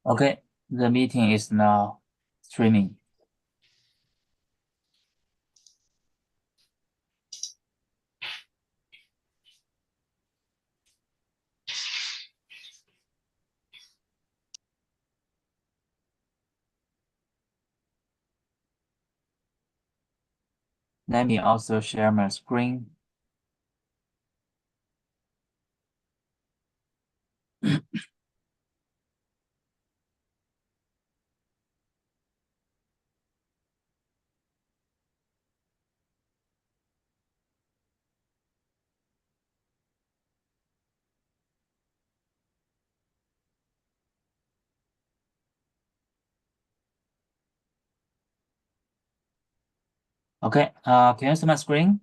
Okay, the meeting is now streaming. Let me also share my screen. Okay, can you see my screen?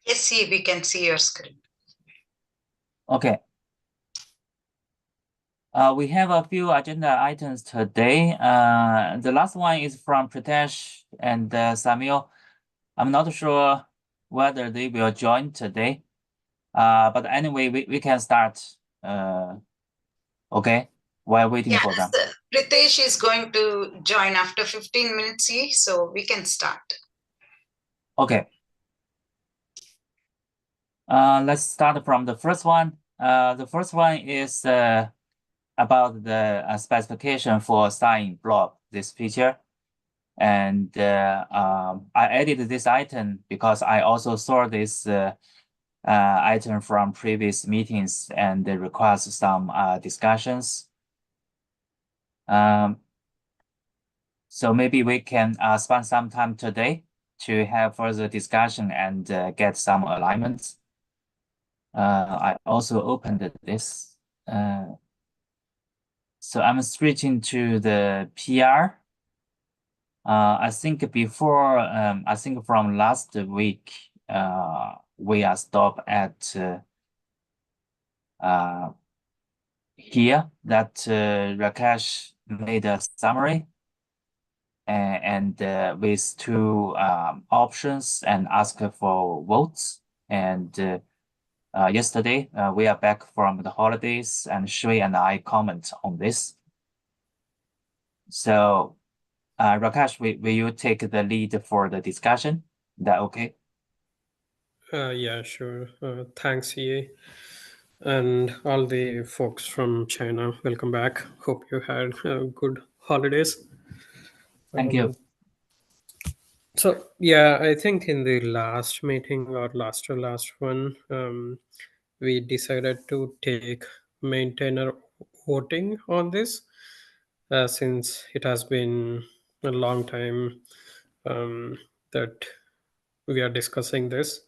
Yes, we can see your screen. Okay. We have a few agenda items today. The last one is from Pritesh and Samuel. I'm not sure whether they will join today. But anyway, we can start. Okay, while waiting for them. Pritesh is going to join after 15 minutes, so we can start. Okay. Let's start from the first one. The first one is about the specification for sign block, this feature. And I added this item because I also saw this item from previous meetings and it requires some discussions. So maybe we can spend some time today to have further discussion and get some alignments. I also opened this. So I'm switching to the PR. I think before, I think from last week, we are stopped at here that Rakesh made a summary and with two options and asked for votes. And yesterday, we are back from the holidays and Shui and I comment on this. So Rakesh, will you take the lead for the discussion? Is that okay? Yeah, sure. Thanks, Ye. And all the folks from China, welcome back. Hope you had good holidays. Thank you. So, yeah, I think in the last meeting or last to last one, we decided to take maintainer voting on this since it has been a long time that we are discussing this.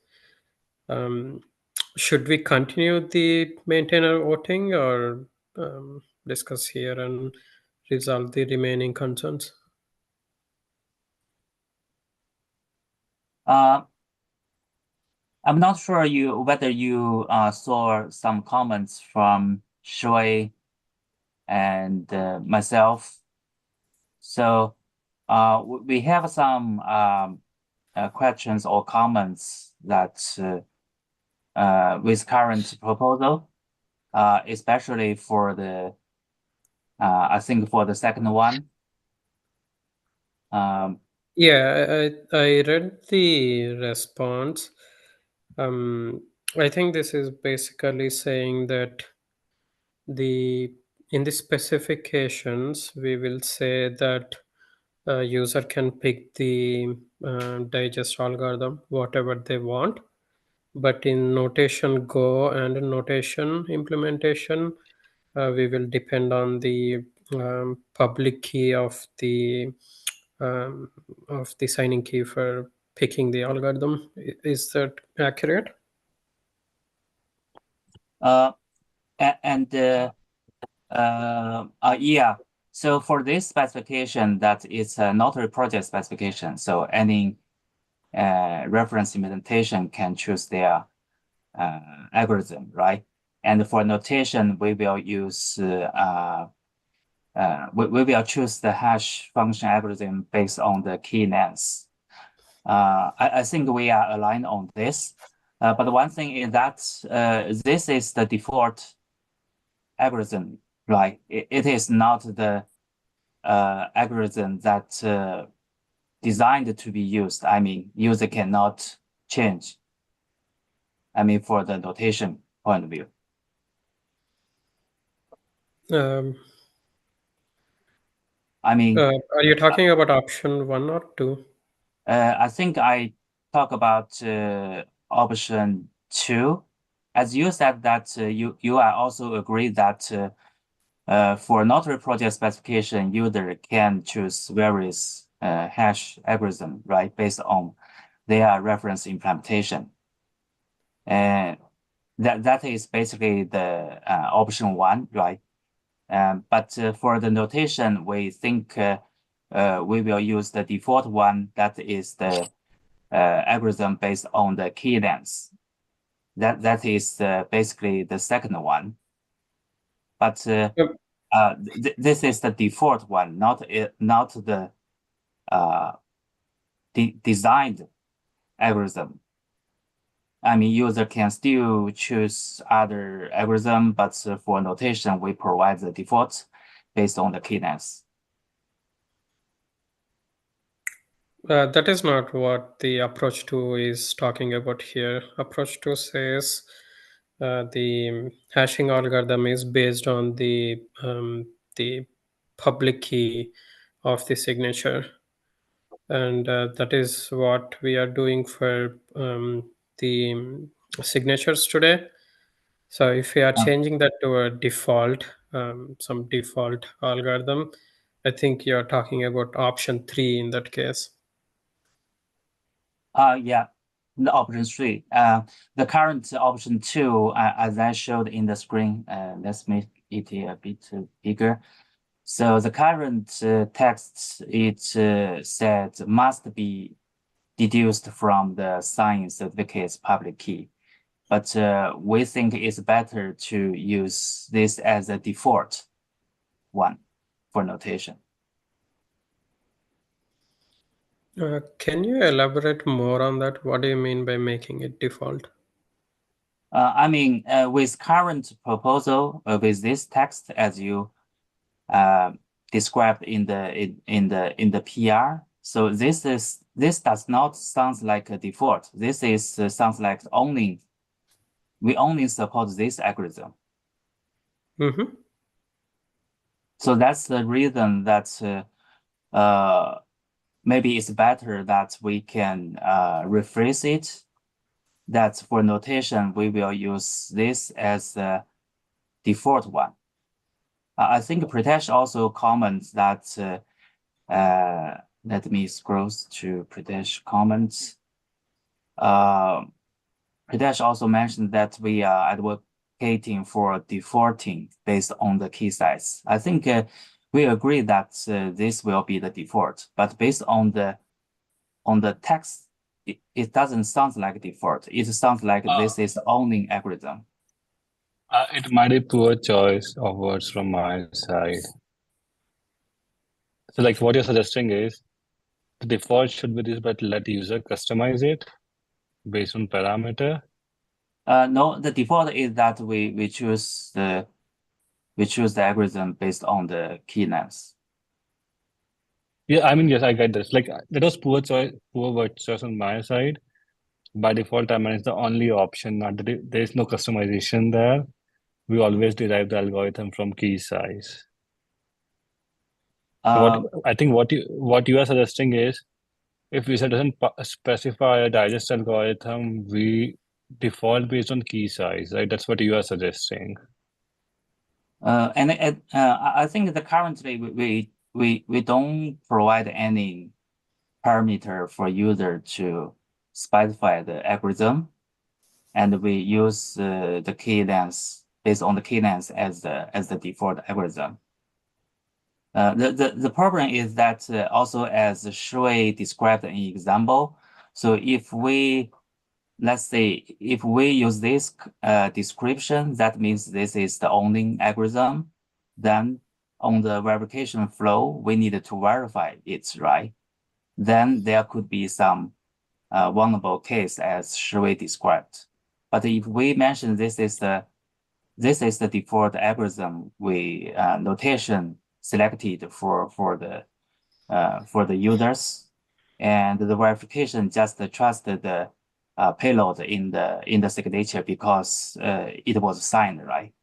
Should we continue the maintainer voting or discuss here and resolve the remaining concerns? I'm not sure whether you saw some comments from Shui and myself. So we have some questions or comments that with current proposal, especially for the I think for the second one. Yeah, I read the response. I think this is basically saying that in the specifications we will say that a user can pick the digest algorithm whatever they want, but in notation go and notation implementation we will depend on the public key um, of the signing key for picking the algorithm. Is that accurate? Yeah. So for this specification, that is a notary project specification. So any reference implementation can choose their algorithm, right? And for notation, we will use we will choose the hash function algorithm based on the key names. I think we are aligned on this. But one thing is that this is the default algorithm, right? It is not the algorithm that designed to be used. I mean, user cannot change. I mean, for the notation point of view. Um, I mean, are you talking about option 1 or 2? I think I talk about option 2. As you said that you are also agree that for notary project specification, user can choose various hash algorithm, right, based on their reference implementation. And that is basically the option 1, right? But for the notation, we think we will use the default one. That is the algorithm based on the key length. That is basically the second one. But Yep. this is the default one, not the designed algorithm. I mean, user can still choose other algorithm, but for notation, we provide the default based on the key length. That is not what the approach 2 is talking about here. Approach 2 says the hashing algorithm is based on the public key of the signature, and that is what we are doing for the signatures today. So if we are changing that to a default, some default algorithm, I think you're talking about option 3 in that case. Yeah, the option 3. The current option 2, as I showed in the screen, let's make it a bit bigger. So the current text, it said must be deduced from the sign certificate's public key. But we think it's better to use this as a default one for notation. Can you elaborate more on that? What do you mean by making it default? I mean, with current proposal, with this text as you described in the PR, so this does not sound like a default. This is sounds like we only support this algorithm. Mm-hmm. So that's the reason that maybe it's better that we can rephrase it. That for notation, we will use this as the default one. I think Pritesh also comments that, let me scroll to Pritesh comments. Pritesh also mentioned that we are advocating for defaulting based on the key size. I think we agree that this will be the default, but based on the text, it doesn't sound like default. It sounds like this is owning algorithm. It might be poor choice of words from my side. So like what you're suggesting is the default should be this, but let the user customize it based on parameter. No, the default is that we choose the algorithm based on the key length. Yeah, I mean, yes, I get this. Like that was poor choice, poor word choice on my side. By default, I mean it's the only option. Not that there is no customization there. We always derive the algorithm from key size. So what I think what you are suggesting is if user doesn't specify a digest algorithm, we default based on key size, right? That's what you are suggesting. And I think that currently we don't provide any parameter for user to specify the algorithm, and we use the key length based on the key length as the default algorithm. The problem is that also as Shui described in example, so if we let's say if we use this description, that means this is the owning algorithm. Then on the verification flow, we need to verify it, right? Then there could be some vulnerable case as Shui described. But if we mention this is the default algorithm we notation selected for the users, and the verification just trusted the payload in the signature because it was signed, right?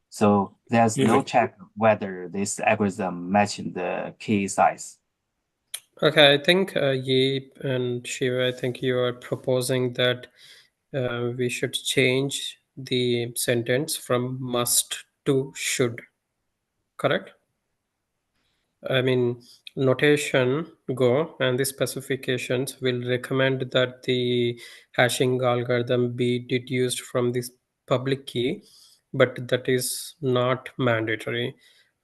So there's no check whether this algorithm matching the key size. Okay, I think Yi and Shiva, I think you are proposing that we should change the sentence from must to should, correct? I mean, notation Go and the specifications will recommend that the hashing algorithm be deduced from this public key, but that is not mandatory.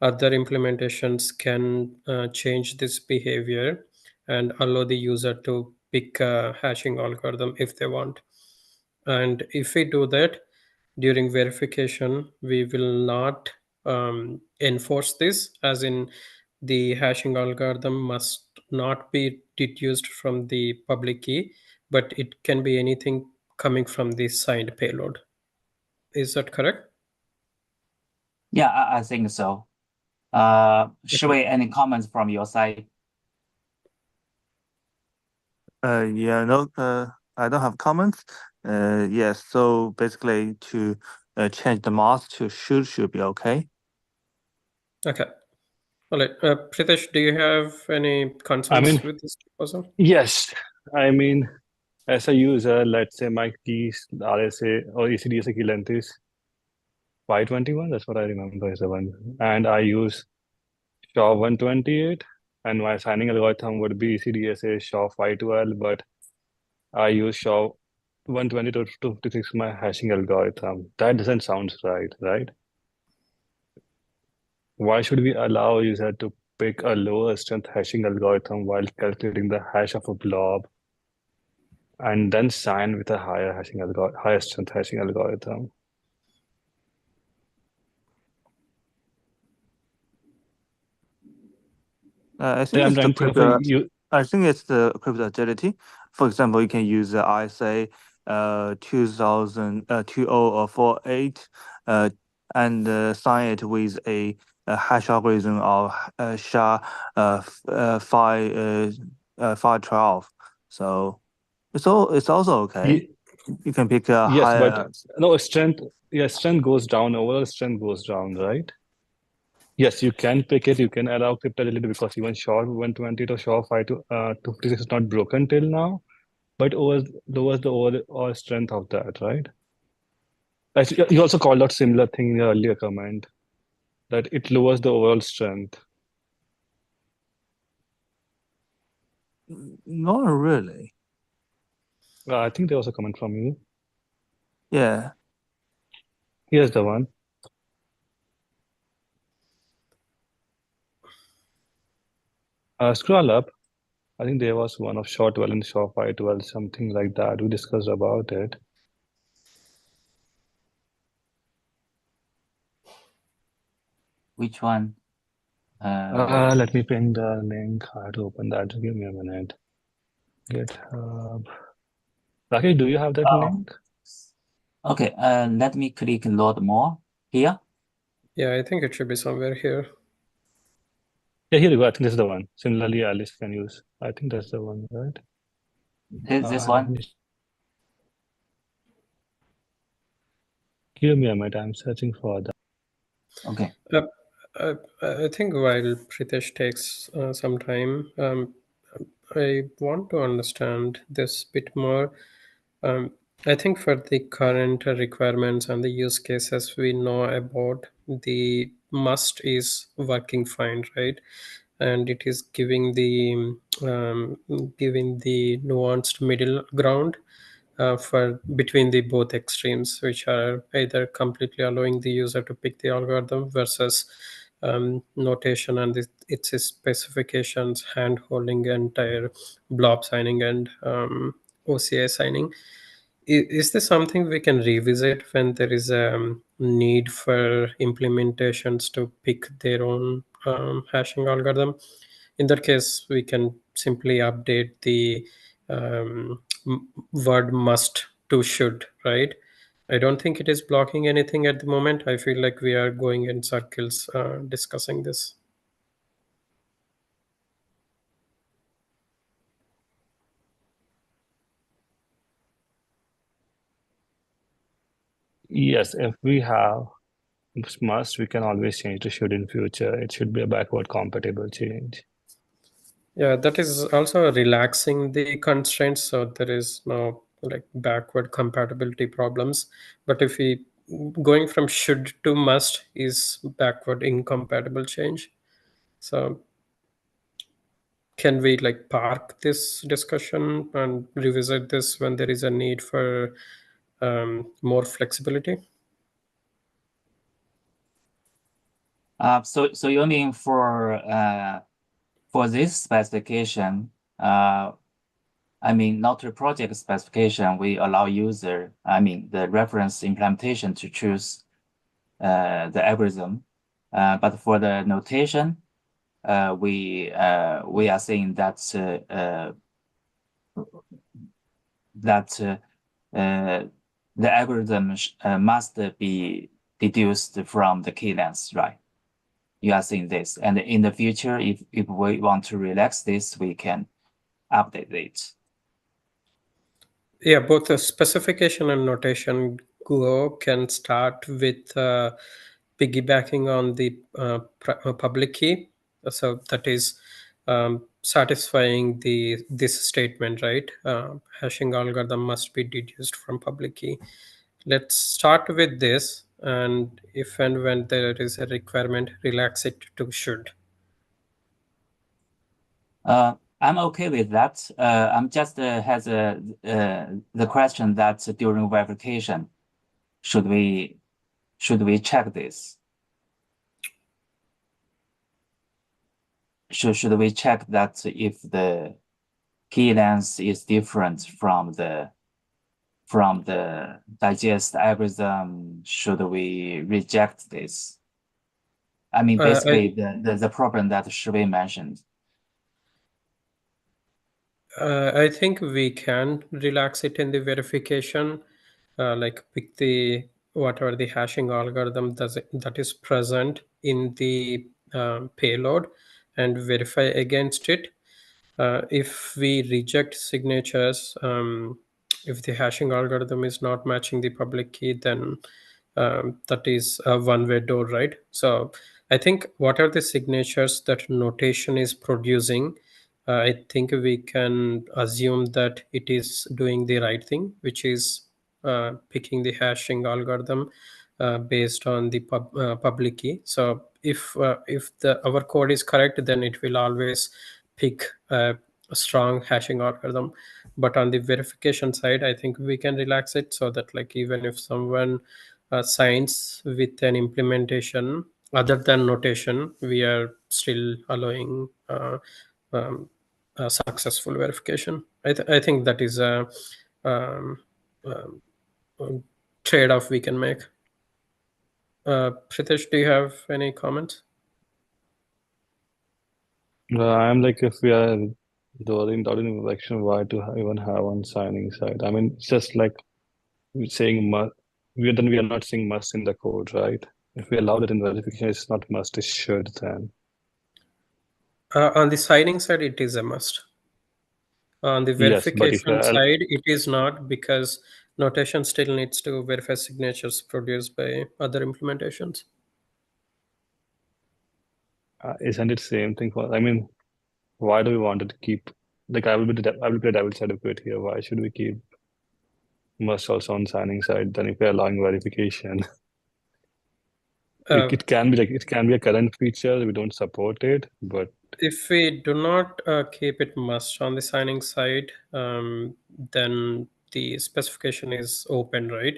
Other implementations can change this behavior and allow the user to pick a hashing algorithm if they want. And if we do that during verification, we will not enforce this, as in the hashing algorithm must not be deduced from the public key, but it can be anything coming from the signed payload. Is that correct? Yeah, I think so. Shui, any comments from your side? Yeah, no, I don't have comments. Yes, so basically to change the must to should be okay. Okay. All right. Pritesh, do you have any concerns with this proposal? Yes. I mean, as a user, let's say my keys, RSA or ECDSA key length is 521. That's what I remember is the one. And I use SHA-128, and my signing algorithm would be ECDSA SHA-512, but I use SHA-120 to 256 my hashing algorithm. That doesn't sound right, right? Why should we allow user to pick a lower strength hashing algorithm while calculating the hash of a blob and then sign with a higher strength hashing algorithm? I think I'm it's the trying to think of a you. I think it's the crypto agility. For example, you can use the ISA 2048 and sign it with a hash algorithm of SHA 512. So it's also okay. You can pick a Yes, higher. but no strength. Yeah, strength goes down. Overall strength goes down, right? Yes, you can pick it. You can allow cryptography because even SHA-120 to SHA-256 is not broken till now, but lowers the overall strength of that, right? You also called out similar thing in your earlier comment that it lowers the overall strength. Not really. I think there was a comment from you. Yeah. Here's the one. Scroll up. I think there was one of SHA-12 and SHA-512, something like that. We discussed about it. Which one? Let me pin the link. I have to open that. Give me a minute. GitHub. Rakesh, do you have that link? Okay, let me click load more here. Yeah, I think it should be somewhere here. Yeah, here you go. I think this is the one. Similarly, Alice can use. I think that's the one, right? This one. Give me a minute. I'm searching for that. Okay. I think while Pritesh takes some time, I want to understand this bit more. I think for the current requirements and the use cases we know about, the must is working fine, right? And it is giving the nuanced middle ground for between the both extremes, which are either completely allowing the user to pick the algorithm versus notation and its specifications, hand holding entire blob signing and OCI signing. Is this something we can revisit when there is a need for implementations to pick their own hashing algorithm? In that case, we can simply update the word must to should, right? I don't think it is blocking anything at the moment. I feel like we are going in circles discussing this. Yes, if we have must, we can always change to should in future. It should be a backward compatible change. Yeah, that is also relaxing the constraints, so there is no like backward compatibility problems. But if we going from should to must is backward incompatible change. So can we like park this discussion and revisit this when there is a need for more flexibility? So you mean for this specification, I mean, Notary project specification, we allow user, I mean, the reference implementation to choose the algorithm. But for the notation, we are saying that the algorithm must be deduced from the key length, right? You are saying this, and in the future, if we want to relax this, we can update it. Yeah, both the specification and notation Go can start with piggybacking on the public key. So that is satisfying this statement, right? Hashing algorithm must be deduced from public key. Let's start with this, and if and when there is a requirement, relax it to should. I'm okay with that. I'm just has the question that during verification, should we check this? Should we check that if the key length is different from the digest algorithm? Should we reject this? I mean, basically the problem that Shirley mentioned. I think we can relax it in the verification, like pick the whatever the hashing algorithm that is present in the payload and verify against it. If we reject signatures, if the hashing algorithm is not matching the public key, then that is a one-way door, right? So I think what are the signatures that notation is producing? I think we can assume that it is doing the right thing, which is picking the hashing algorithm based on the public key. So if our code is correct, then it will always pick a strong hashing algorithm. But on the verification side, I think we can relax it so that like even if someone signs with an implementation other than notation, we are still allowing um, a successful verification. I think that is a um, trade-off we can make. Pritesh, do you have any comments? I'm like, if we are doing election, why to even have on signing side? I mean, it's just like saying must. We are not saying must in the code, right? If we allow it in verification, it's not must, it's should then. On the signing side, it is a must. On the Yes, but if verification side, it is not, because notation still needs to verify signatures produced by other implementations. isn't it same thing for? I mean, why do we want to keep? Like, I will be the devil's advocate here. Why should we keep must also on signing side? Then if we're allowing verification, it can be like it can be a current feature. We don't support it, but if we do not keep it must on the signing side, then the specification is open, right?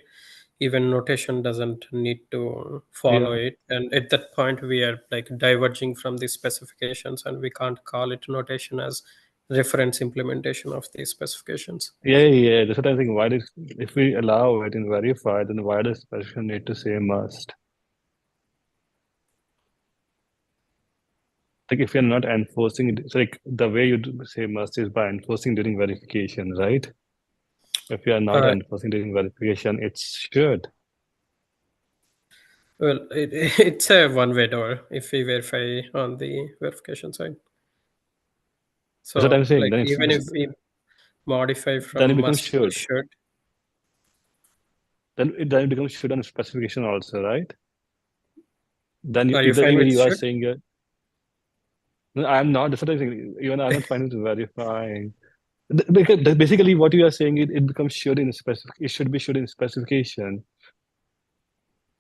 Even notation doesn't need to follow yeah. it, and at that point we are like diverging from the specifications, and we can't call it notation as reference implementation of the specifications. Yeah. That's what I think. Why does if we allow it and verify, then why does specification need to say must? Like if you're not enforcing it, it's like the way you say must is by enforcing during verification, right? If you are not Uh, enforcing during verification, it should. Well, it's a one-way door if we verify on the verification side. That's what So, I'm saying. like, Then even if we modify then from it becomes must to should. should, Then it becomes should on specification also, right? Then are you either fine with you are should? saying no, I'm not. That's what I'm saying. Even I'm not fine with verifying. Because basically what you are saying, it becomes should in specific. It should be should in specification.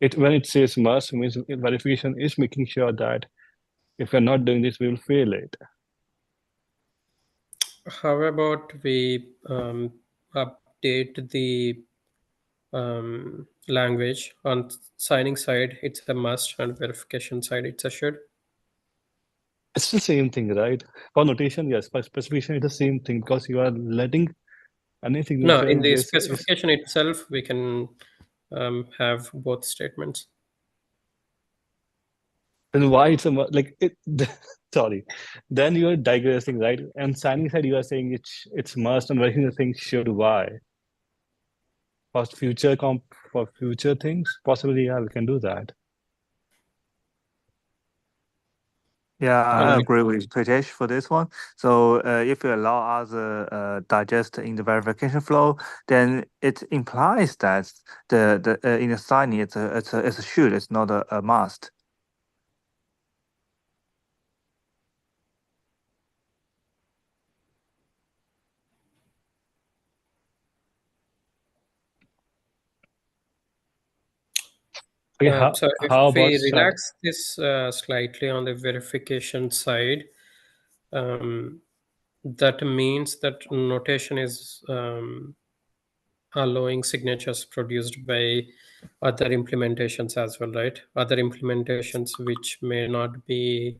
It when it says must means verification is making sure that if we're not doing this, we will fail it. How about we update the language on signing side? It's a must, and verification side, it's a should. It's the same thing, right? For notation, yes. For specification, it's the same thing because you are letting any No, signature in the based. specification itself, we can have both statements. Then why it's like it? Sorry, then you are digressing, right? And signing side, you are saying it's must, and verification, you're saying should. Why? For for future things, possibly, yeah, we can do that. Yeah, I Alright. agree with Pritesh for this one. So if you allow other digest in the verification flow, then it implies that the in the signing it's a should, it's not a must. Okay, So if how about we start? relax this slightly on the verification side, that means that notation is allowing signatures produced by other implementations as well, right? Other implementations which may not be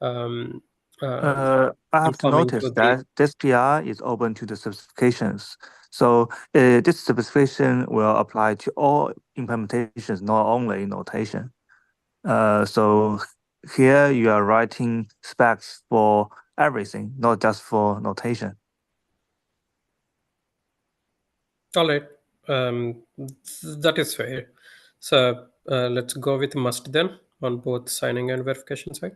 um, I have to informing notice to the. that this PR is open to the specifications. So this specification will apply to all implementations, not only notation. So here you are writing specs for everything, not just for notation. All right, that is fair. So let's go with must then on both signing and verification side.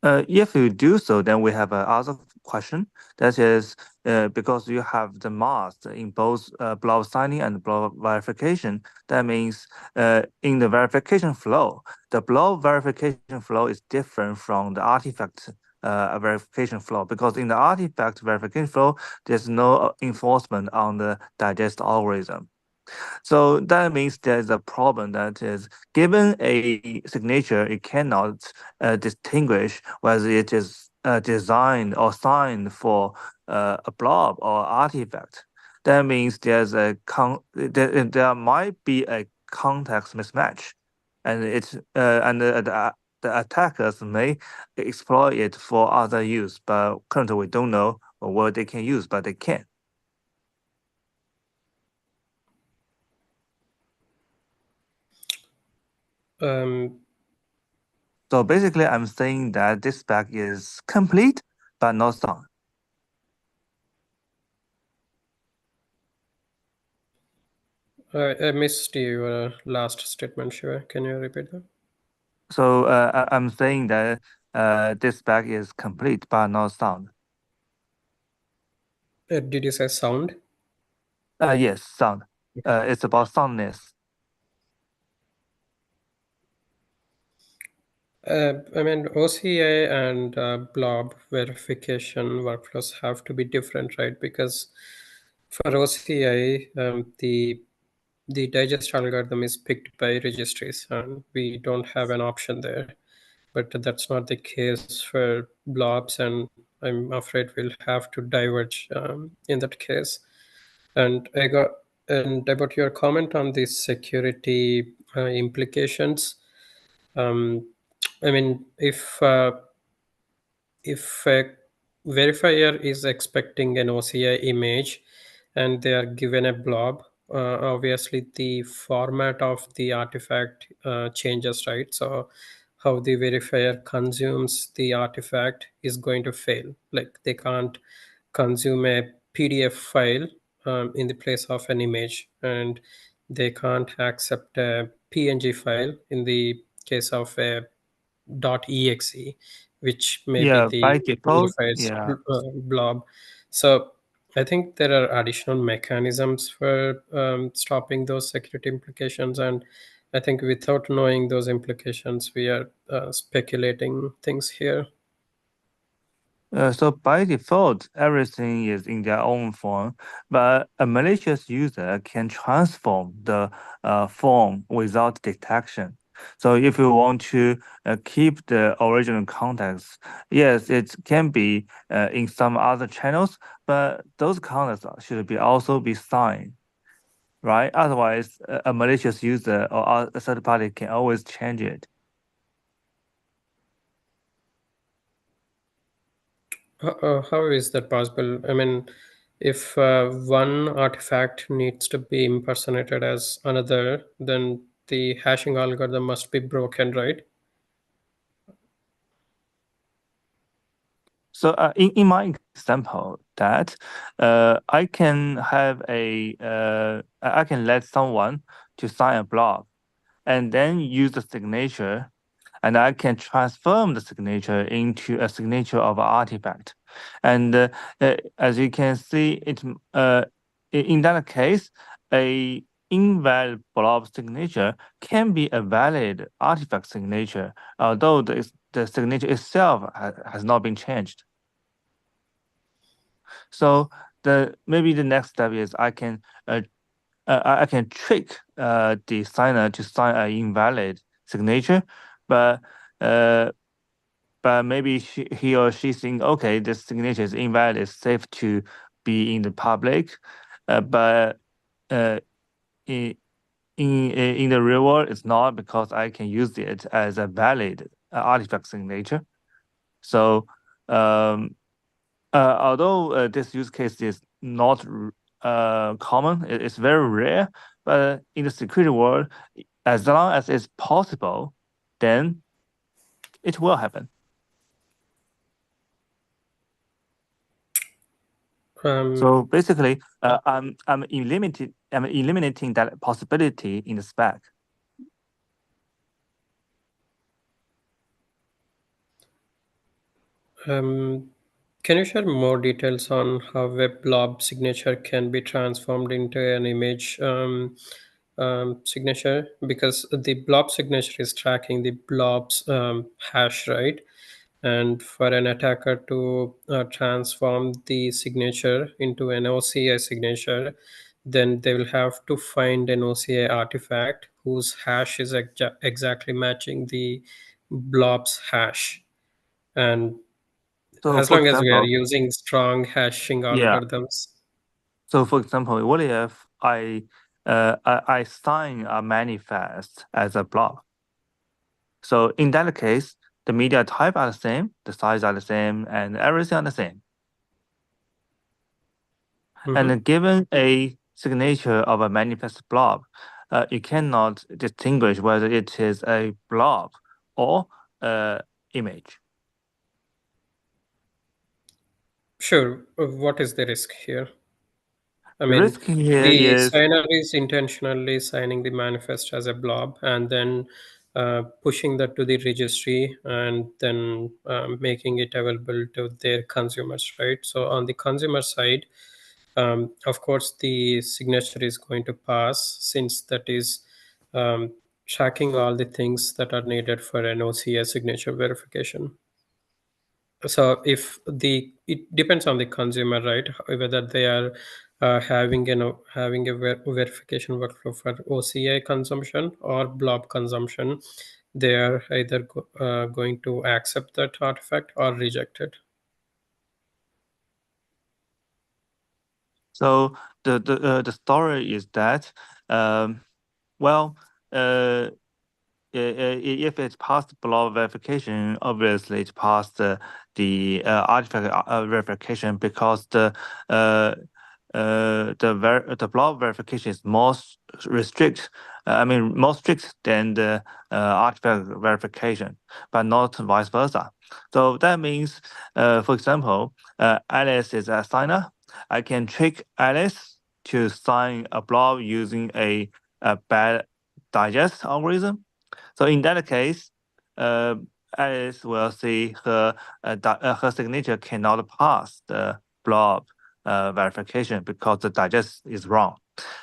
If you do so, then we have another question. That is, because you have the must in both block signing and block verification, that means in the verification flow, the block verification flow is different from the artifact verification flow, because in the artifact verification flow, there's no enforcement on the digest algorithm. So that means there's a problem that is given a signature, it cannot distinguish whether it is designed or signed for a blob or artifact. That means there might be a context mismatch, and the attackers may exploit it for other use. But currently, we don't know what they can use, but they can. Um, So basically, I'm saying that this spec is complete but not sound. I missed your last statement, Shiva. Can you repeat that? So I'm saying that this spec is complete but not sound. Did you say sound? Yes, sound. It's about soundness. I mean, OCI and blob verification workflows have to be different, right? Because for OCI, the digest algorithm is picked by registries, and we don't have an option there. But that's not the case for blobs, and I'm afraid we'll have to diverge in that case. And about your comment on the security implications. Um, I mean, if a verifier is expecting an OCI image and they are given a blob, obviously the format of the artifact changes, right? So how the verifier consumes the artifact is going to fail. Like they can't consume a PDF file in the place of an image, and they can't accept a PNG file in the case of a .exe, which may be Yeah, by the default, unified yeah. blob. So I think there are additional mechanisms for stopping those security implications, and I think without knowing those implications, we are speculating things here. So by default, everything is in their own form, but a malicious user can transform the form without detection. So if you want to keep the original context, yes, it can be in some other channels, but those contexts should be also be signed, right? Otherwise, a malicious user or a third party can always change it. How is that possible? I mean, if one artifact needs to be impersonated as another, then the hashing algorithm must be broken, right? So in my example, that I can have I can let someone to sign a block and then use the signature, and I can transform the signature into a signature of an artifact. And as you can see, in that case, a invalid blob signature can be a valid artifact signature, although the signature itself has not been changed. So maybe the next step is I can trick the signer to sign an invalid signature, but maybe he or she think, okay, this signature is invalid, it's safe to be in the public, but in in the real world, it's not, because I can use it as a valid artifact signature. So although this use case is not common, it's very rare, but in the security world, as long as it's possible, then it will happen. So basically, I'm eliminating that possibility in the spec. Can you share more details on how a blob signature can be transformed into an image signature? Because the blob signature is tracking the blob's hash, right? And for an attacker to transform the signature into an OCA signature, then they will have to find an OCA artifact whose hash is exactly matching the blob's hash. And So as for long as we are example, using strong hashing yeah. algorithms. So for example, what if I sign a manifest as a blob? So in that case, the media type are the same, the size are the same, and everything are the same. And given a signature of a manifest blob, you cannot distinguish whether it is a blob or image. Sure. What is the risk here? I The mean, risk here the is, signer is intentionally signing the manifest as a blob and then pushing that to the registry and then making it available to their consumers, right? So on the consumer side, of course, the signature is going to pass, since that is tracking all the things that are needed for an OCA signature verification. So if it depends on the consumer, right, whether they are having a verification workflow for OCA consumption or blob consumption, they are either going to accept that artifact or reject it. so the story is that, well, if it's passed blob verification, obviously it passed the artifact verification, because the blob verification is more restrict. More strict than the artifact verification, but not vice versa. So that means, for example, Alice is a signer. I can trick Alice to sign a blob using a bad digest algorithm. So in that case, Alice will see her her signature cannot pass the blob verification because the digest is wrong.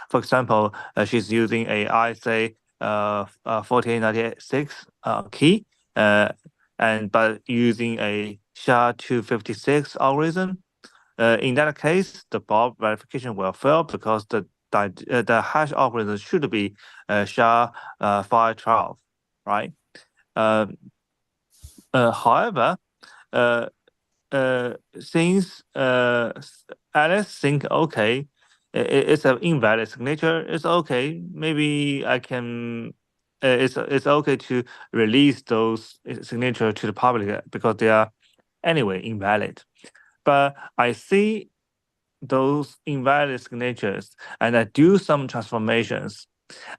For example, she's using a ISA 4896 key, but using a SHA-256 algorithm. In that case, the blob verification will fail because the hash algorithm should be SHA-512, right? However, since Alice think okay, it's an invalid signature. It's okay. Maybe I can. It's okay to release those signature to the public because they are anyway invalid. But I see those invalid signatures and I do some transformations,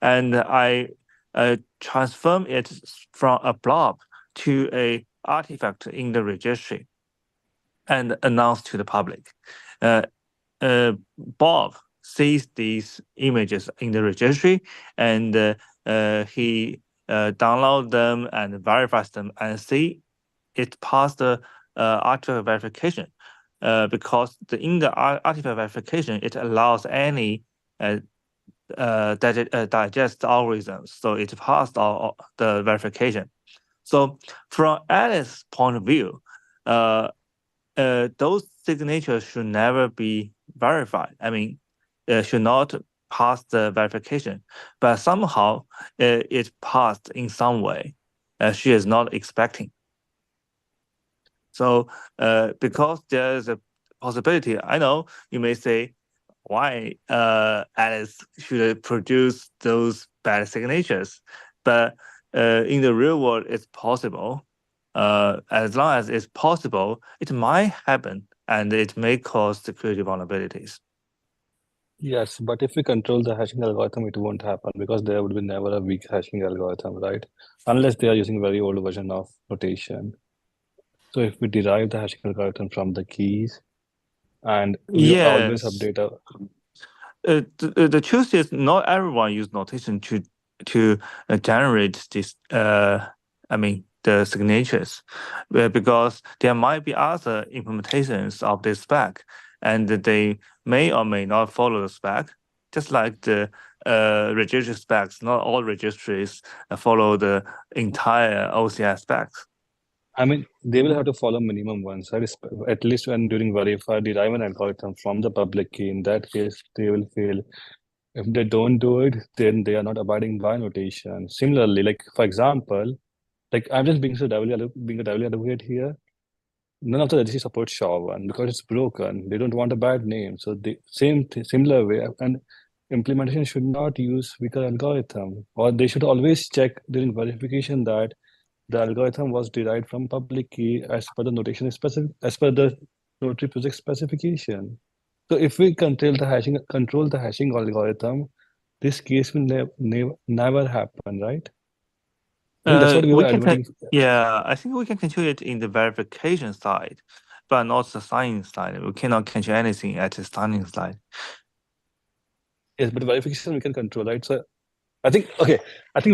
and I transform it from a blob to a artifact in the registry and announce to the public. Bob sees these images in the registry, and he downloads them and verifies them and see it passed the artifact verification. Because in the artifact verification, it allows any digest algorithms, so it passed all the verification. So from Alice's point of view, those signatures should never be verified. I mean, should not pass the verification, but somehow it passed in some way. She is not expecting. So because there's a possibility, I know you may say, why Alice should produce those bad signatures, but in the real world, it's possible. As long as it's possible, it might happen, and it may cause security vulnerabilities. Yes, but if we control the hashing algorithm, it won't happen because there would be never a weak hashing algorithm, right? Unless they are using very old version of notation. So if we derive the hashing algorithm from the keys, and we always Yes. update our The truth is, not everyone use notation to generate this. I mean, the signatures, because there might be other implementations of this spec, and they may or may not follow the spec. Just like the registry specs, not all registries follow the entire OCI specs. I mean, they will have to follow minimum ones, right? At least when during verify, derive an algorithm from the public key. In that case, they will fail. If they don't do it, then they are not abiding by notation. Similarly, like for example, like I'm just being being a devil advocate here. None of the registry supports SHA-1 because it's broken. They don't want a bad name. So the similar way, and implementation should not use weaker algorithm, or they should always check during verification that the algorithm was derived from public key as per the notation as per the Notary project specification. So if we control the hashing algorithm, this case will never happen, right? I think that's what we were advocating. Yeah, I think we can control it in the verification side, but not the signing side. We cannot control anything at the signing side. Yes, but verification we can control, right? So I think we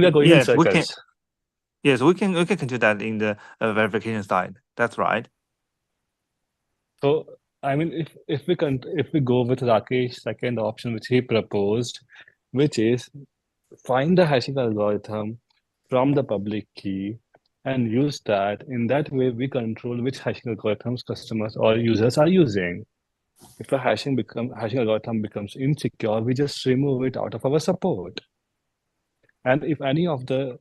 are going in circles. We can control that in the verification side. That's right. So I mean, if we go with Rakesh's second option, which he proposed, which is find the hashing algorithm from the public key and use that. In that way, we control which hashing algorithms customers or users are using. If a hashing algorithm becomes insecure, we just remove it out of our support. And if any of the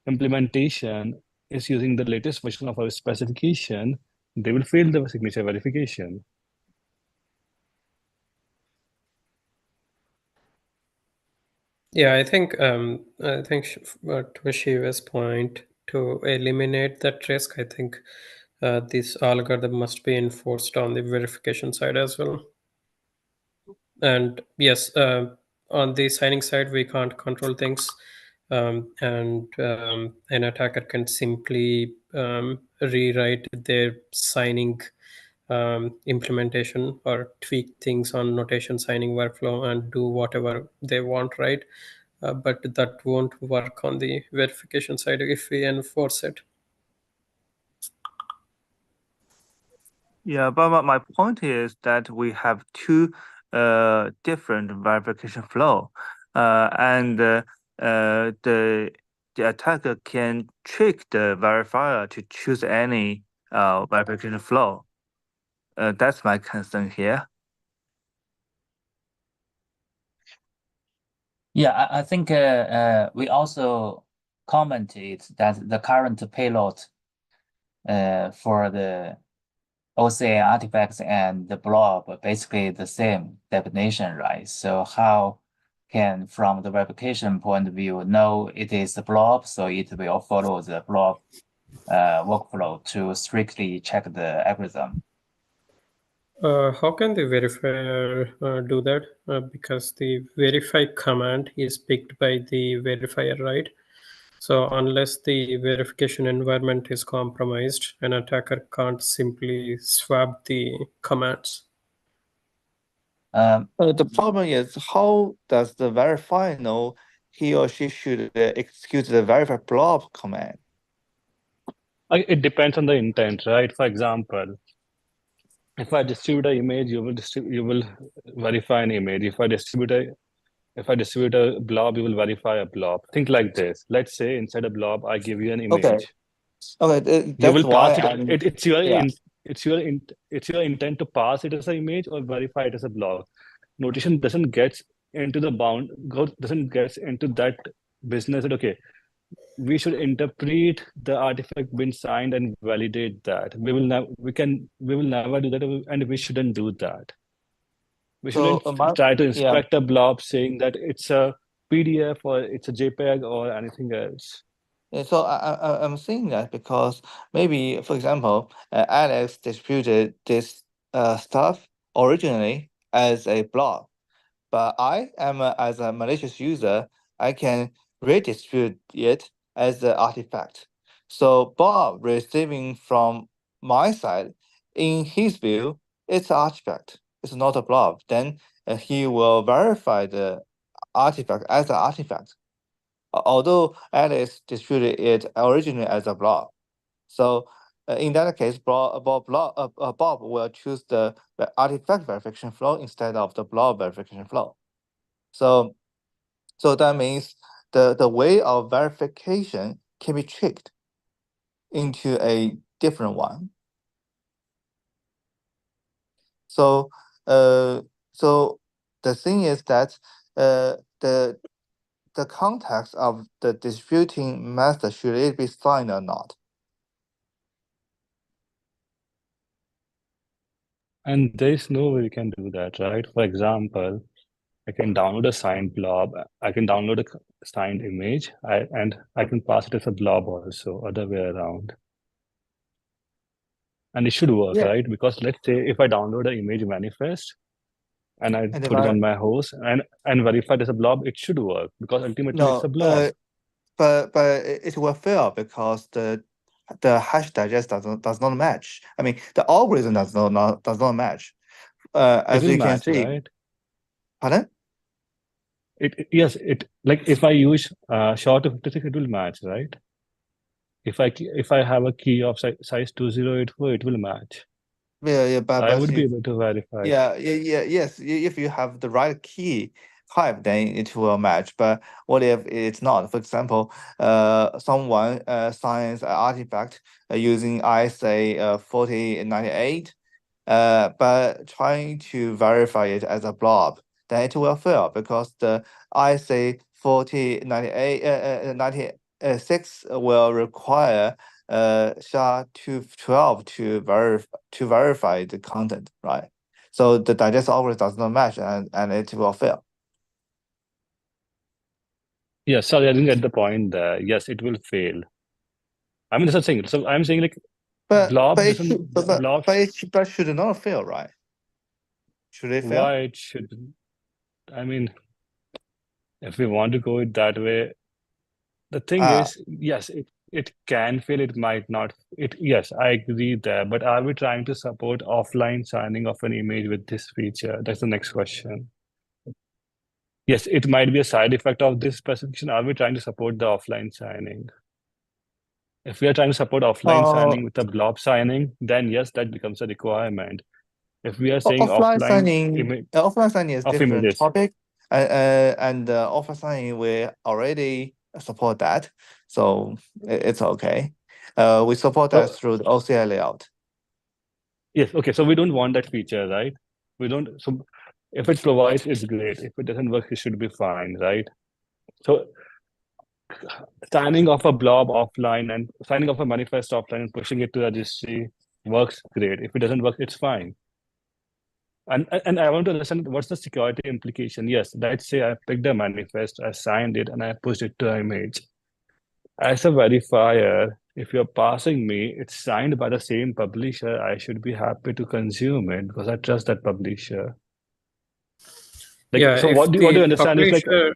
implementation is using the latest version of our specification, they will fail the signature verification. Yeah, I think to Shiva's point, to eliminate that risk, I think this algorithm must be enforced on the verification side as well. And yes, on the signing side, we can't control things, and an attacker can simply rewrite their signing implementation or tweak things on notation signing workflow and do whatever they want, right? But that won't work on the verification side if we enforce it. Yeah, but my point is that we have two different verification flow, and the attacker can trick the verifier to choose any verification flow. That's my concern here. Yeah, I think we also commented that the current payload for the OCA artifacts and the blob are basically the same definition, right? So how can, from the verification point of view, know it is the blob, so it will follow the blob workflow to strictly check the algorithm? How can the verifier do that? Because the verify command is picked by the verifier, right? So unless the verification environment is compromised, an attacker can't simply swap the commands. The problem is, how does the verifier know he or she should execute the verify blob command? It depends on the intent, right? For example, if I distribute an image, you will verify an image. If I distribute a blob, you will verify a blob. Think like this. Let's say inside a blob, I give you an Okay. image. Okay, You that's will pass why it. It's your yeah. it's your intent to pass it as an image or verify it as a blob. Notation doesn't get into doesn't get into that business that okay, we should interpret the artifact being signed and validate that. We will never do that, and we shouldn't do that. We So shouldn't try to yeah. inspect a blob saying that it's a PDF or it's a JPEG or anything else. So I'm saying that because maybe, for example, Alex distributed this stuff originally as a blob, but I am as a malicious user, I can redistribute it as an artifact. So Bob receiving from my side, in his view, it's an artifact. It's not a blob. Then he will verify the artifact as an artifact, although Alice distributed it originally as a blob. So in that case, Bob will choose the artifact verification flow instead of the blob verification flow. So that means the way of verification can be tricked into a different one. So so the thing is that the context of the distributing method, should it be signed or not? And there's no way you can do that, right? For example, I can download a signed blob. I can download a signed image, and I can pass it as a blob also, other way around. And it should work, Yeah. right? Because let's say if I download an image manifest and I And put it on my host and verify it as a blob, it should work because ultimately it's a blob. But it will fail because the hash digest does not match. I mean, the algorithm does not match. It As will you can match, see, right? pardon? Yes, like if I use short of 56, it will match, right? If I have a key of size 2084, it will match. Yeah, So I would be able to verify. yes. If you have the right key type, then it will match. But what if it's not? For example, someone signs an artifact using ISA 4098, but trying to verify it as a blob, then it will fail because the ISA 4098 96 will require SHA-212 to verify the content, right? So the digest algorithm does not match, and it will fail. Yeah, sorry, I didn't get the point there. Yes, it will fail. I mean, that's the thing. So I'm saying like blob doesn't blob. But should not fail, right? Should it fail? Why it should? I mean, if we want to go it that way, the thing is, yes, it can fail, it might not. Yes, I agree there. But are we trying to support offline signing of an image with this feature? That's the next question. Yes, it might be a side effect of this specification. Are we trying to support the offline signing? If we are trying to support offline signing with a blob signing, then yes, that becomes a requirement. If we are saying Offline offline signing is of different images, topic, and offline signing we already support that, so it's okay. We support that so through the OCI layout. yes, okay, so we don't want that feature, right? We don't. So if it provides, it's great. If it doesn't work, it should be fine, right? So signing off a blob offline and signing off a manifest offline and pushing it to registry works great. If it doesn't work, it's fine. And I want to understand what's the security implication. Yes, let's say I picked a manifest, I signed it, and I pushed it to an image. As a verifier, if you're passing me, it's signed by the same publisher, I should be happy to consume it because I trust that publisher. Like, Yeah, so if what do the you understand is like, publisher,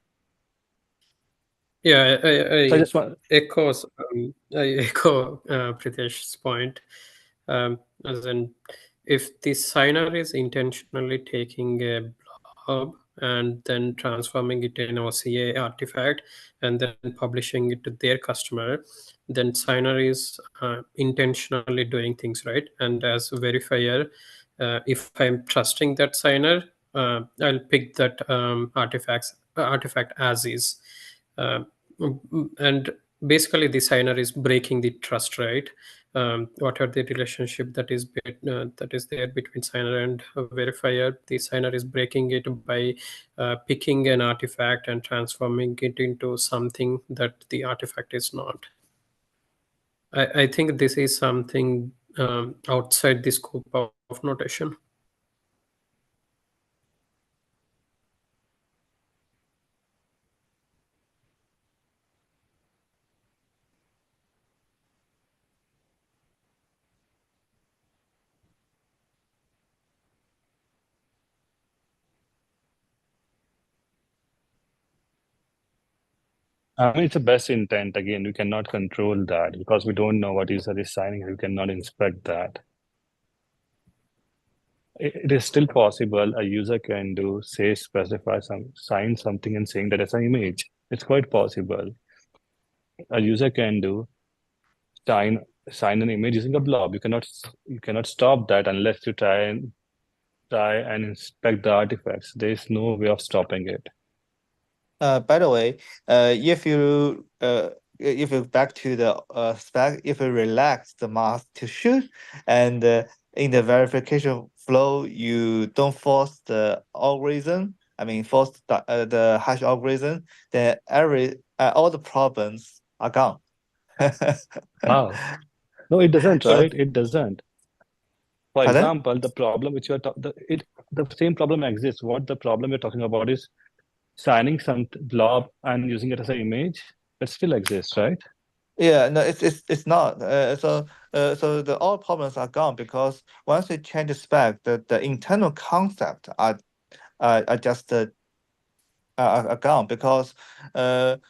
yeah, so I just want, I echo Pritesh's point. As in, if the signer is intentionally taking a blob and then transforming it in OCA artifact and then publishing it to their customer, then signer is intentionally doing things right. And as a verifier, if I'm trusting that signer, I'll pick that artifact as is. And basically the signer is breaking the trust, right? What are the relationship that is there between signer and a verifier? The signer is breaking it by picking an artifact and transforming it into something that the artifact is not. I think this is something outside the scope of notation. I mean, it's the best intent. Again, we cannot control that because we don't know what user is signing. We cannot inspect that. It is still possible a user can do, say, specify sign something and saying that it's an image. It's quite possible. A user can do sign an image using a blob. You cannot stop that unless you try and inspect the artifacts. There is no way of stopping it. By the way, if you back to the spec, if you relax the mask to shoot, and in the verification flow, you don't force the algorithm. I mean, force the hash algorithm. Then all the problems are gone. Wow. No, it doesn't, So, right? It doesn't. For pardon? example, the problem which you are the same problem exists. What the problem you're talking about is signing some blob and using it as an image. That still exists, right? Yeah, no, it's not. So the all problems are gone because once you change the spec, the internal concept are just gone because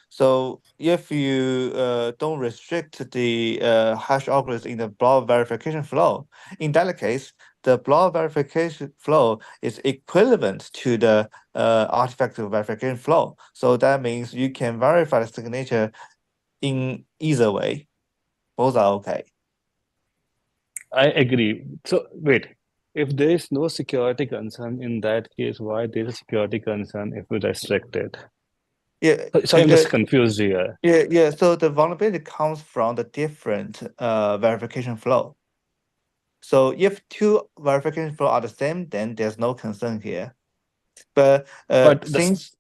so if you don't restrict the hash algorithm in the blob verification flow, in that case, the blob verification flow is equivalent to the artifact verification flow. So that means you can verify the signature in either way. Both are okay. I agree. So wait, if there is no security concern in that case, why there's a security concern if we restrict it? Yeah, So I'm just confused here. yeah. So the vulnerability comes from the different verification flow. So if two verification flow are the same, then there's no concern here. But But since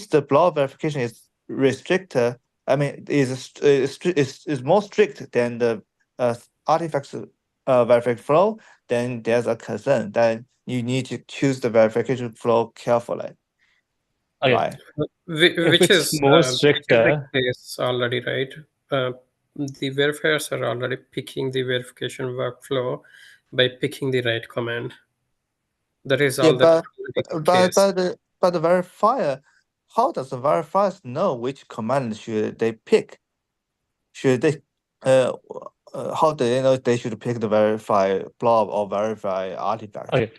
the block verification is restricted, I mean, is more strict than the artifacts verification flow, then there's a concern that you need to choose the verification flow carefully. okay, Right. if Which it's is more the stricter, case already, right? The verifiers are already picking the verification workflow by picking the right command. That is Yeah, all that case. but the verifier, how does the verifiers know which command should they pick? Should they how do they know they should pick the verify blob or verify artifact? Okay.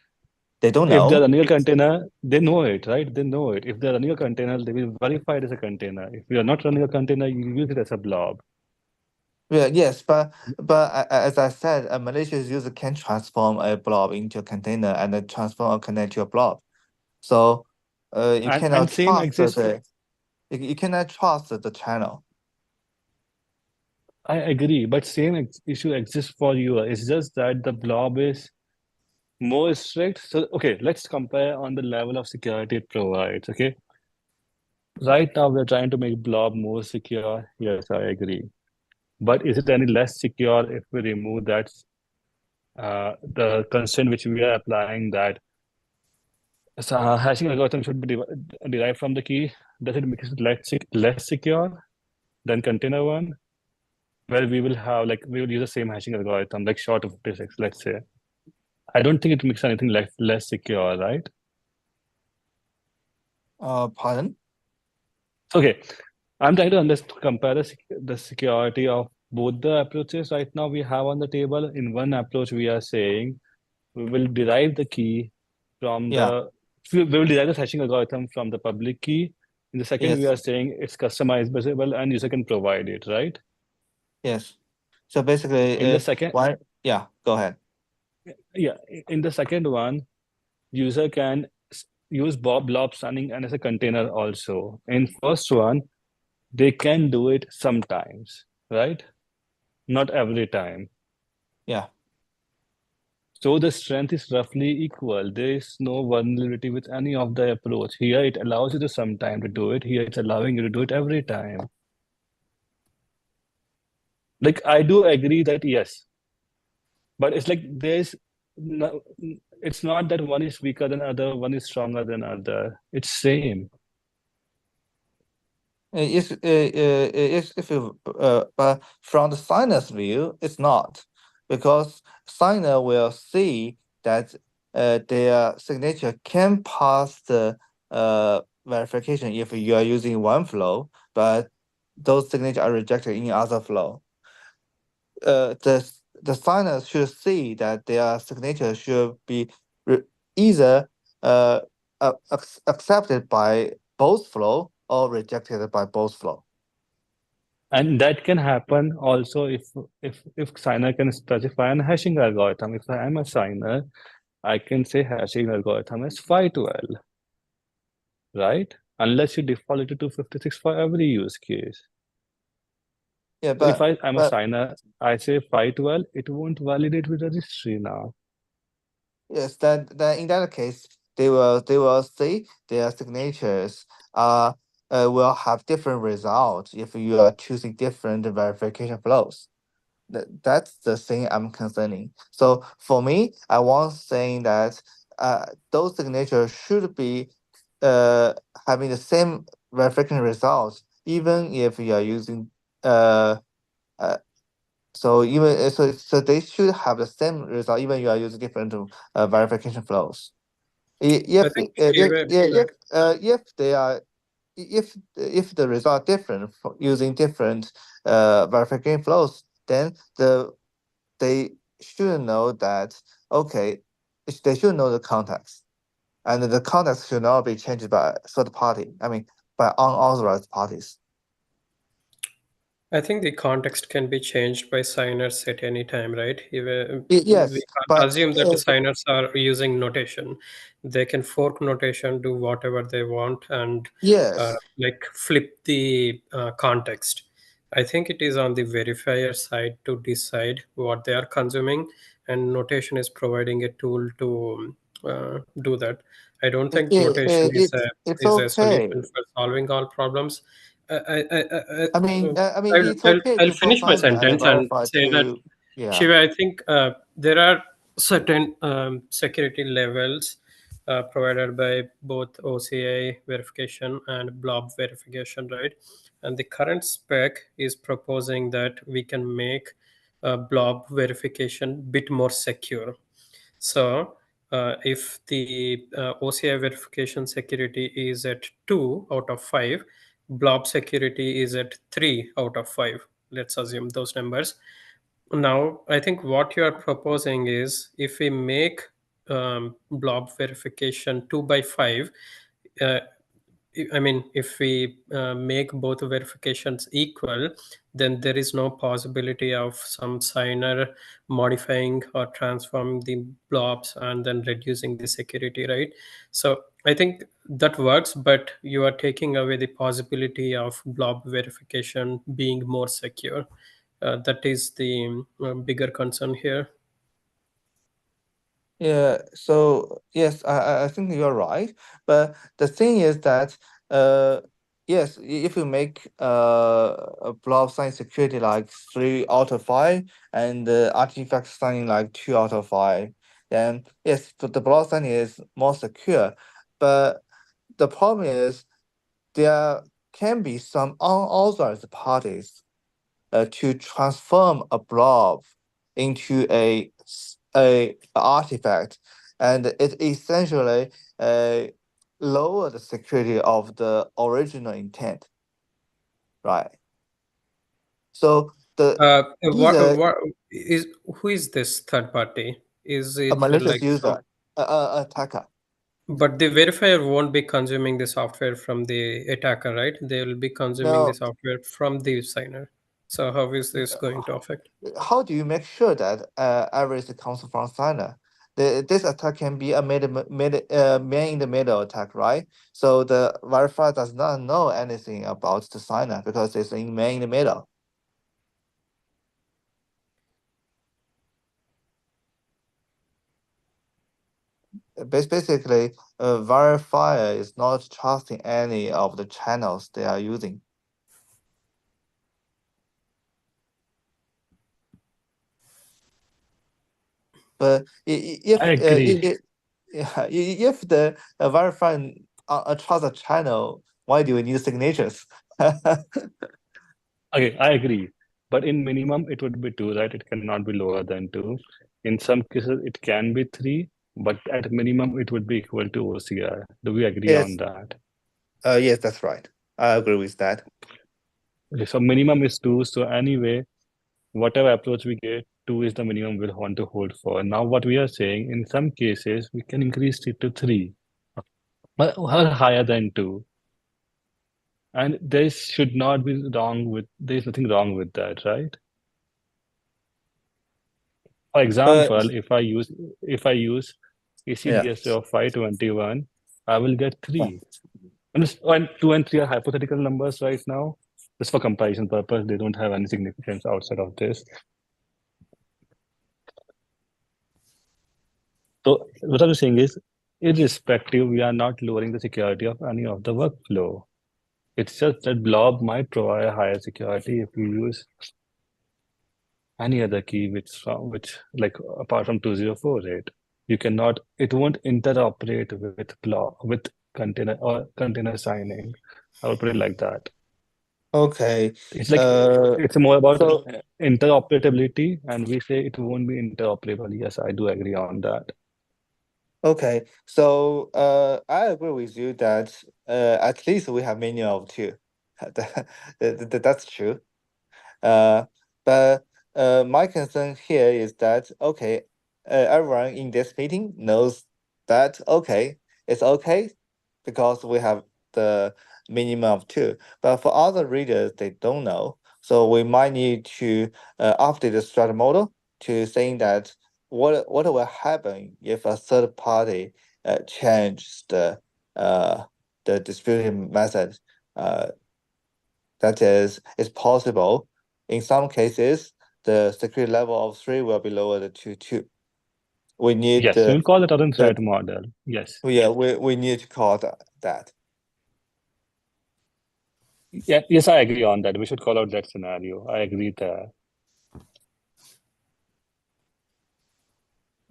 They don't If they're know. running a container, they know it, right? They know it. If they're running a container, they will verify it as a container. If you are not running a container, you use it as a blob. Yeah, yes, but as I said, a malicious user can transform a blob into a container and then transform a container to a blob. So you And cannot same trust exists. you cannot trust the channel. I agree, but same issue exists for you. It's just that the blob is more strict. So, okay, let's compare on the level of security it provides. Okay, right now we're trying to make blob more secure. Yes, I agree. But is it any less secure if we remove that the constraint which we are applying that hashing algorithm should be derived from the key? Does it make it less secure than container one, where we will have we will use the same hashing algorithm like short of 56, let's say? I don't think it makes anything less secure, right? Pardon? Okay, I'm trying to compare the security of both the approaches right now we have on the table. In one approach, we are saying we will derive the key from Yeah. we will derive the hashing algorithm from the public key. In the second, we Yes. are saying it's customizable and user can provide it, right? Yes. So basically, In the second, yeah, go ahead. yeah, in the second one, user can use blob signing and as a container also. In first one, they can do it sometimes, right? Not every time. Yeah. So the strength is roughly equal. There is no vulnerability with any of the approach. Here it allows you to sometime to do it. Here it's allowing you to do it every time. Like I do agree that yes, but it's like there's no, it's not that one is weaker than other, one is stronger than other. It's same. If you but from the signer's view, it's not, because signer will see that their signature can pass the verification if you are using one flow, but those signatures are rejected in other flow. The signers should see that their signature should be either accepted by both flow or rejected by both flow. And that can happen also if signer can specify an hashing algorithm. If I am a signer, I can say hashing algorithm is 512, right? Unless you default it to 256 for every use case. Yeah, So if but I'm a signer, I say 512, it won't validate with the registry now. yes, then in that case, they will see their signatures will have different results if you are choosing different verification flows. That's the thing I'm concerning. So for me, I was saying that those signatures should be having the same verification results, even if you are using uh, uh so even so they should have the same result even you are using different verification flows. I think even If they are if the result different for using different verification flows, then they should know that, okay, they should know the context, and the context should not be changed by third party. I mean, by unauthorized parties. I think the context can be changed by signers at any time, right? Even we Yes, can't but assume that the signers are using notation. They can fork notation, do whatever they want, and yes, like flip the context. I think it is on the verifier side to decide what they are consuming, and notation is providing a tool to do that. I don't think notation it's is a okay. solution for solving all problems. I mean, it's okay I'll to for finish my signer and sentence and verify say that, to, yeah. Shiva, I think there are certain security levels provided by both OCI verification and blob verification, right? And the current spec is proposing that we can make blob verification bit more secure. So if the OCI verification security is at 2 out of 5, blob security is at 3 out of 5. let's assume those numbers. Now, I think what you are proposing is if we make blob verification 2 by 5, uh, I mean, if we make both verifications equal, then there is no possibility of some signer modifying or transforming the blobs and then reducing the security, right? So I think that works, but you are taking away the possibility of blob verification being more secure. That is the bigger concern here. Yeah, so yes, I think you're right. But the thing is that yes, if you make a blob sign security like 3 out of 5 and artifact signing like 2 out of 5, then yes, the blob sign is more secure. But the problem is there can be some unauthorized parties to transform a blob into a artifact, and it essentially lower the security of the original intent, right? So either What is who is this third party? Is a it malicious like user, attacker. but the verifier won't be consuming the software from the attacker, right? They will be consuming the Now, software from the signer. So how is this going to affect? how do you make sure that everything comes from signer? This attack can be a man in the middle attack, right? So the verifier does not know anything about the signer because it's in man in the middle. Basically, a verifier is not trusting any of the channels they are using. But if I agree. yeah, if the verifier trust a channel, why do we need signatures? Okay, I agree. But in minimum, it would be 2, right? It cannot be lower than 2. In some cases, it can be 3, but at minimum, it would be equal to OCR. Do we agree on Yes, that? yes, that's right. I agree with that. Okay, so minimum is 2. So anyway, whatever approach we get, 2 is the minimum we'll want to hold for. Now, what we are saying, in some cases, we can increase it to 3 or higher than 2. And this should not be wrong with, there's nothing wrong with that, right? For But example, if I use yeah, ACDSA of 521, I will get yeah. 3. And 2 and 3 are hypothetical numbers right now. Just for comparison purpose, they don't have any significance outside of this. So what I'm saying is, irrespective, we are not lowering the security of any of the workflow. It's just that blob might provide higher security if we use any other key which like apart from 2048. You cannot, it won't interoperate with blob with container or container signing. I would put it like that. Okay. It's like Uh, it's more about so interoperability, and we say it won't be interoperable. Yes, I do agree on that. okay. So I agree with you that at least we have minimum of 2. That's true. Uh, but my concern here is that okay, everyone in this meeting knows that okay, it's okay because we have the minimum of 2. But for other readers, they don't know. So we might need to update the strata model to saying that what will happen if a third party changes the distribution method. Uh, that is, it's possible. In some cases, the security level of 3 will be lower to 2. We need Yes, we will call it other the threat model. Yes. yeah, we need to call that. Yeah, yes, I agree on that. We should call out that scenario. I agree there.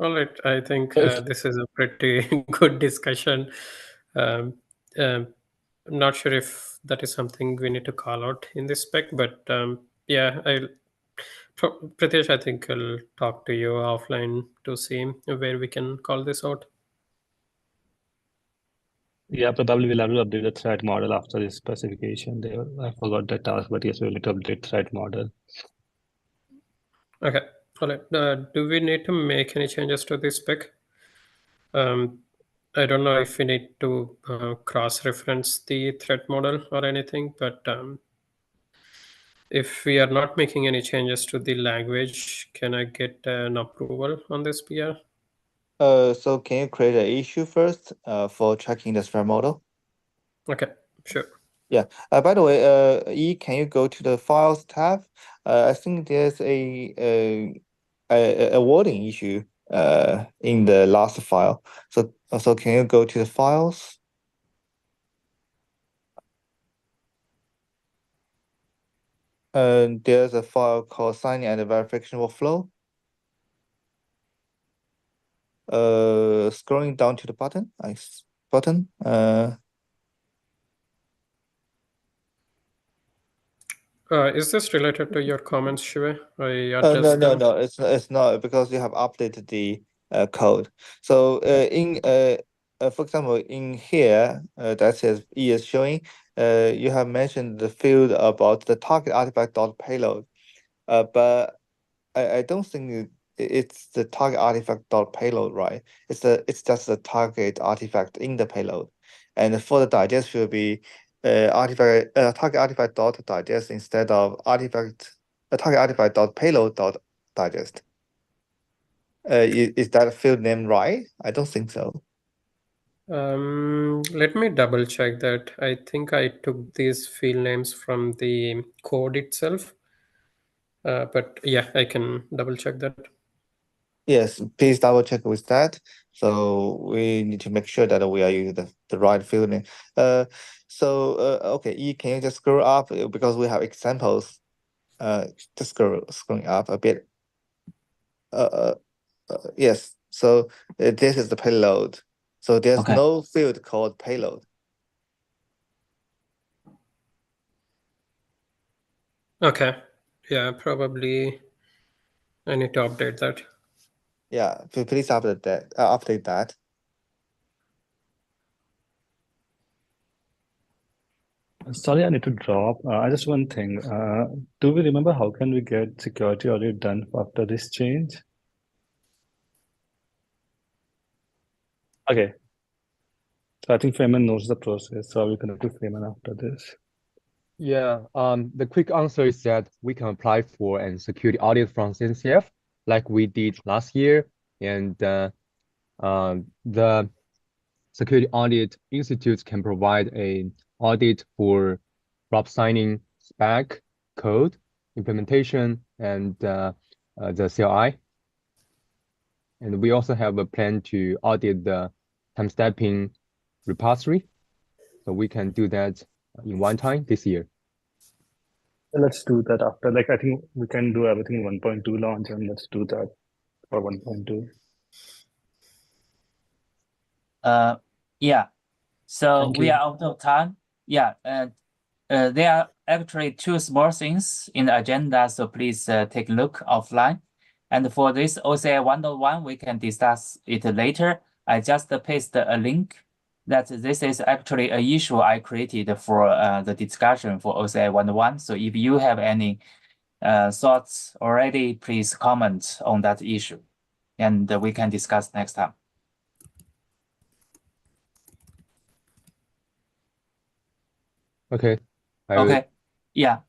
All right, I think If this is a pretty good discussion. Um, um, I'm not sure if that is something we need to call out in this spec, but yeah, Pritesh, I think I'll talk to you offline to see where we can call this out. Yeah, probably we'll have to update the threat model after this specification. I forgot that task, but yes, we'll need to update threat model. Okay. All right. Do we need to make any changes to this spec? I don't know if we need to cross-reference the threat model or anything, but if we are not making any changes to the language, can I get an approval on this PR? So can you create an issue first for tracking the threat model? Okay, sure. Yeah. By the way, E, can you go to the Files tab? I think there's a wording issue in the last file. So can you go to the Files? There's a file called signing and verification workflow. Scrolling down to the button. Is this related to your comments, Shiva? I No, addressed them. no, it's not because you have updated the code. So for example, in here that says E is showing, you have mentioned the field about the target artifact dot payload. But I don't think it's the target artifact dot payload, right? It's just the target artifact in the payload, and for the digest should be target artifact dot digest instead of target artifact dot payload dot digest. Is that field name right? I don't think so. Let me double check that. I think I took these field names from the code itself. But yeah, I can double check that. Yes, please double check with that. So we need to make sure that we are using the right field name. Okay, E, can you just scroll up because we have examples. Just scrolling up a bit. Yes. So this is the payload. So there's Okay. no field called payload. Okay. Yeah, probably I need to update that. Yeah, please update that. Update that. Sorry, I need to drop. Just one thing. Do we remember how can we get security audit done after this change? Okay. So I think Feynman knows the process, so we can to Feynman after this. Yeah, the quick answer is that we can apply for a security audit from CNCF like we did last year, and the Security Audit Institute can provide an audit for block signing spec, code, implementation, and the CLI. And we also have a plan to audit the time-stepping repository. So we can do that in one time this year. Let's do that after. I think we can do everything in 1.2 launch, and let's do that for 1.2. Yeah. So Thank we you. are out of time. Yeah. There are actually two small things in the agenda, so please take a look offline. And for this OCI 101, we can discuss it later. I just pasted a link that this is actually an issue I created for the discussion for OCI 101. So if you have any thoughts already, please comment on that issue, and we can discuss next time. Okay. Okay. Yeah.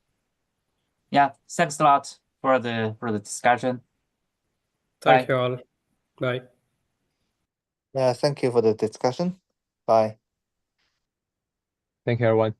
Yeah. Thanks a lot for the discussion. Thank Bye. you all. Bye. Yeah, thank you for the discussion. Bye. Thank you, everyone.